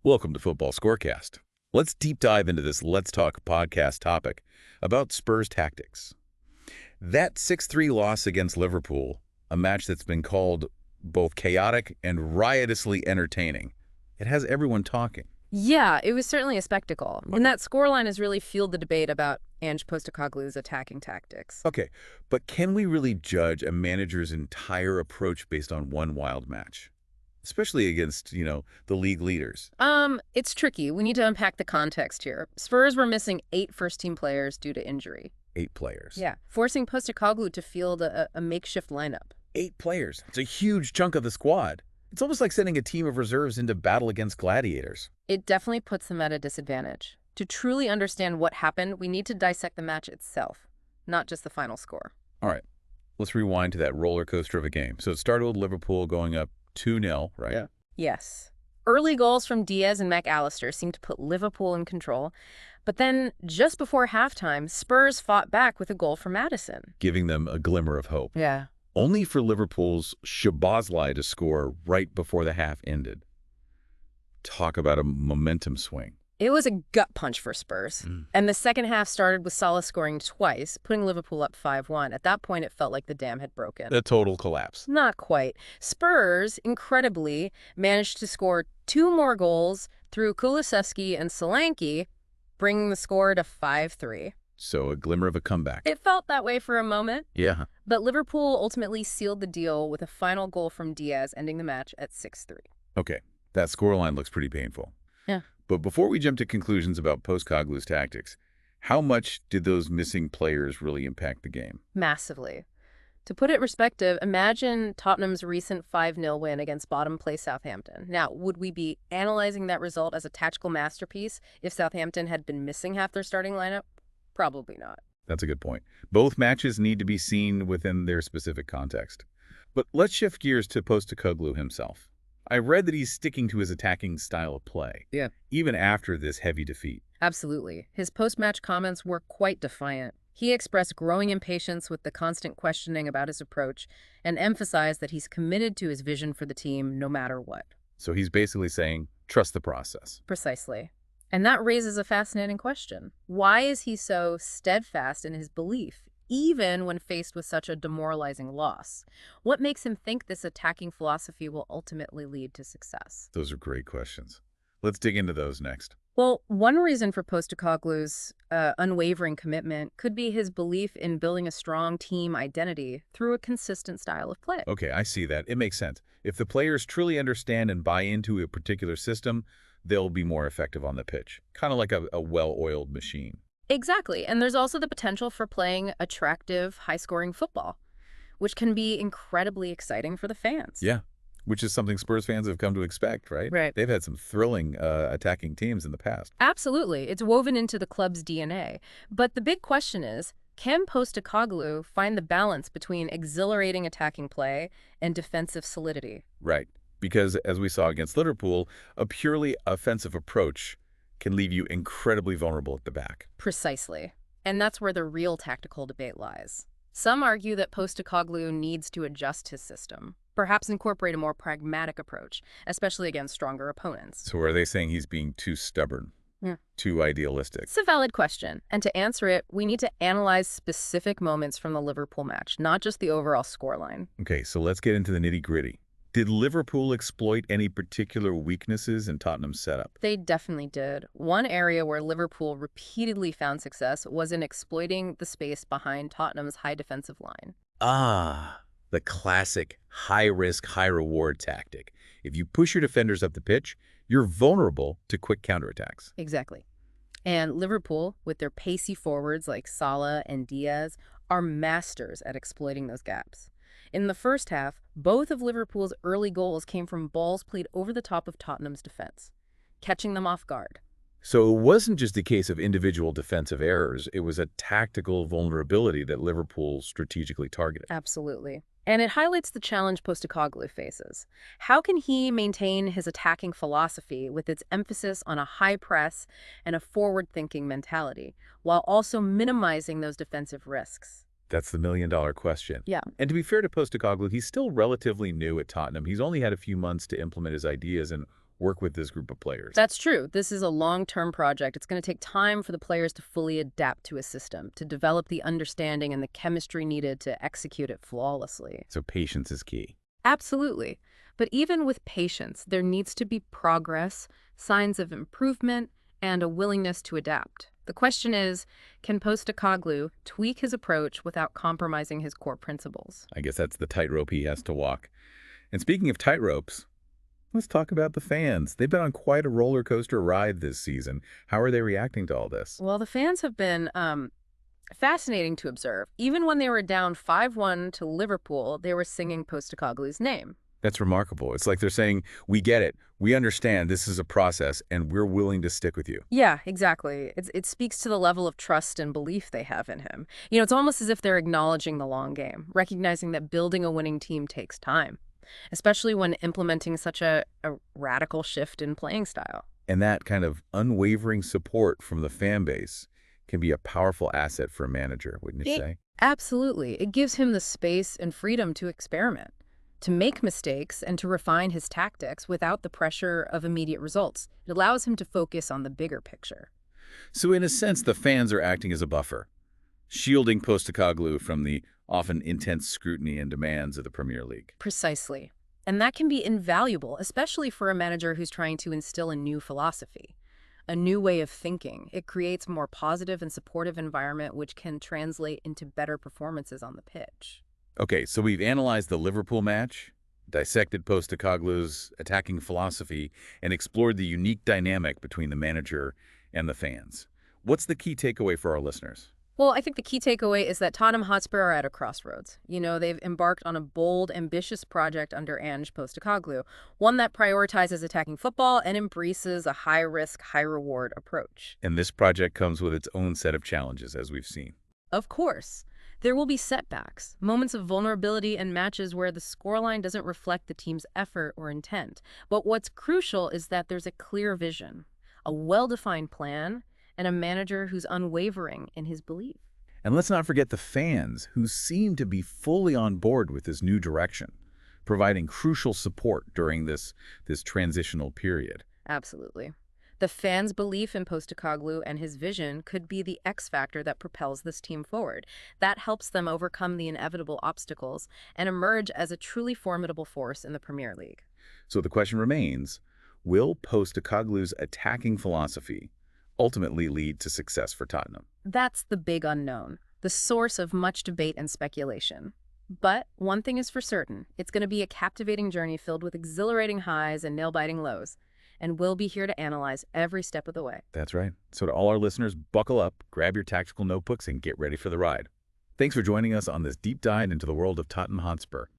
Welcome to Football Scorecast. Let's deep dive into this Let's Talk podcast topic about Spurs tactics. That 6-3 loss against Liverpool, a match that's been called both chaotic and riotously entertaining, it has everyone talking. Yeah, it was certainly a spectacle. And that scoreline has really fueled the debate about Ange Postecoglou's attacking tactics. Okay, but can we really judge a manager's entire approach based on one wild match? Especially against, the league leaders. It's tricky. We need to unpack the context here. Spurs were missing 8 first-team players due to injury. 8 players. Yeah, forcing Postecoglou to field a makeshift lineup. 8 players. It's a huge chunk of the squad. It's almost like sending a team of reserves into battle against gladiators. It definitely puts them at a disadvantage. To truly understand what happened, we need to dissect the match itself, not just the final score. All right, let's rewind to that roller coaster of a game. So it started with Liverpool going up 2-0, right? Yeah. Yes. Early goals from Diaz and McAllister seemed to put Liverpool in control. But then, just before halftime, Spurs fought back with a goal from Maddison, Giving them a glimmer of hope. Yeah. Only for Liverpool's Szoboszlai to score right before the half ended. Talk about a momentum swing. It was a gut punch for Spurs. And the second half started with Salah scoring twice, putting Liverpool up 5-1. At that point, it felt like the dam had broken. A total collapse. Not quite. Spurs, incredibly, managed to score 2 more goals through Kulusevski and Solanke, bringing the score to 5-3. So a glimmer of a comeback. It felt that way for a moment. Yeah. But Liverpool ultimately sealed the deal with a final goal from Diaz, ending the match at 6-3. Okay, that scoreline looks pretty painful. Yeah. But before we jump to conclusions about Postecoglou's tactics, how much did those missing players really impact the game? Massively. To put it in perspective, imagine Tottenham's recent 5-0 win against bottom-place Southampton. Now, would we be analyzing that result as a tactical masterpiece if Southampton had been missing half their starting lineup? Probably not. That's a good point. Both matches need to be seen within their specific context. But let's shift gears to Postecoglou himself. I read that he's sticking to his attacking style of play, Yeah. even after this heavy defeat. Absolutely. His post-match comments were quite defiant. He expressed growing impatience with the constant questioning about his approach and emphasized that he's committed to his vision for the team no matter what. So he's basically saying, trust the process. Precisely. And that raises a fascinating question. Why is he so steadfast in his belief, even when faced with such a demoralizing loss? What makes him think this attacking philosophy will ultimately lead to success? Those are great questions. Let's dig into those next. Well, one reason for Postecoglou's unwavering commitment could be his belief in building a strong team identity through a consistent style of play. Okay, I see that. It makes sense. If the players truly understand and buy into a particular system, they'll be more effective on the pitch. Kind of like a well-oiled machine. Exactly. And there's also the potential for playing attractive, high-scoring football, which can be incredibly exciting for the fans. Yeah, which is something Spurs fans have come to expect, right? Right. They've had some thrilling attacking teams in the past. Absolutely. It's woven into the club's DNA. But the big question is, can Postecoglou find the balance between exhilarating attacking play and defensive solidity? Right, because as we saw against Liverpool, a purely offensive approach can leave you incredibly vulnerable at the back. Precisely. And that's where the real tactical debate lies. Some argue that Postecoglou needs to adjust his system, perhaps incorporate a more pragmatic approach, especially against stronger opponents. So are they saying he's being too stubborn, too idealistic? It's a valid question, and to answer it, we need to analyze specific moments from the Liverpool match, not just the overall scoreline. Okay, so let's get into the nitty-gritty. Did Liverpool exploit any particular weaknesses in Tottenham's setup? They definitely did. One area where Liverpool repeatedly found success was in exploiting the space behind Tottenham's high defensive line. Ah, the classic high-risk, high-reward tactic. If you push your defenders up the pitch, you're vulnerable to quick counterattacks. Exactly. And Liverpool, with their pacey forwards like Salah and Diaz, are masters at exploiting those gaps. In the first half, both of Liverpool's early goals came from balls played over the top of Tottenham's defense, catching them off guard. So it wasn't just a case of individual defensive errors. It was a tactical vulnerability that Liverpool strategically targeted. Absolutely. And it highlights the challenge Postecoglou faces. How can he maintain his attacking philosophy with its emphasis on a high press and a forward-thinking mentality, while also minimizing those defensive risks? That's the million-dollar question. Yeah. And to be fair to Postecoglou, he's still relatively new at Tottenham. He's only had a few months to implement his ideas, and work with this group of players. That's true. This is a long-term project. It's going to take time for the players to fully adapt to a system, to develop the understanding and the chemistry needed to execute it flawlessly. So patience is key. Absolutely. But even with patience, there needs to be progress, signs of improvement, and a willingness to adapt. The question is, can Postecoglou tweak his approach without compromising his core principles? I guess that's the tightrope he has to walk. And speaking of tightropes, let's talk about the fans. They've been on quite a roller coaster ride this season. How are they reacting to all this? Well, the fans have been fascinating to observe. Even when they were down 5-1 to Liverpool, they were singing Postecoglou's name. That's remarkable. It's like they're saying, we get it, we understand this is a process, and we're willing to stick with you. Yeah, exactly. It speaks to the level of trust and belief they have in him. It's almost as if they're acknowledging the long game, recognizing that building a winning team takes time, especially when implementing such a radical shift in playing style. And that kind of unwavering support from the fan base can be a powerful asset for a manager, wouldn't you say? Absolutely. It gives him the space and freedom to experiment, to make mistakes, and to refine his tactics without the pressure of immediate results. It allows him to focus on the bigger picture. So in a sense, the fans are acting as a buffer, shielding Postecoglou from the often intense scrutiny and demands of the Premier League. Precisely. And that can be invaluable, especially for a manager who's trying to instill a new philosophy, a new way of thinking. It creates a more positive and supportive environment, which can translate into better performances on the pitch. Okay, so we've analyzed the Liverpool match, dissected Postecoglou's attacking philosophy, and explored the unique dynamic between the manager and the fans. What's the key takeaway for our listeners? Well, I think the key takeaway is that Tottenham Hotspur are at a crossroads. They've embarked on a bold, ambitious project under Ange Postecoglou, one that prioritizes attacking football and embraces a high-risk, high-reward approach. And this project comes with its own set of challenges, as we've seen. Of course. There will be setbacks, moments of vulnerability, and matches where the scoreline doesn't reflect the team's effort or intent. But what's crucial is that there's a clear vision, a well-defined plan, and a manager who's unwavering in his belief. And let's not forget the fans, who seem to be fully on board with this new direction, providing crucial support during this transitional period. Absolutely. The fans' belief in Postecoglou and his vision could be the X factor that propels this team forward. That helps them overcome the inevitable obstacles and emerge as a truly formidable force in the Premier League. So the question remains, will Postecoglou's attacking philosophy ultimately lead to success for Tottenham? That's the big unknown, the source of much debate and speculation. But one thing is for certain, it's going to be a captivating journey filled with exhilarating highs and nail-biting lows. And we'll be here to analyze every step of the way. That's right. So to all our listeners, buckle up, grab your tactical notebooks, and get ready for the ride. Thanks for joining us on this deep dive into the world of Tottenham Hotspur.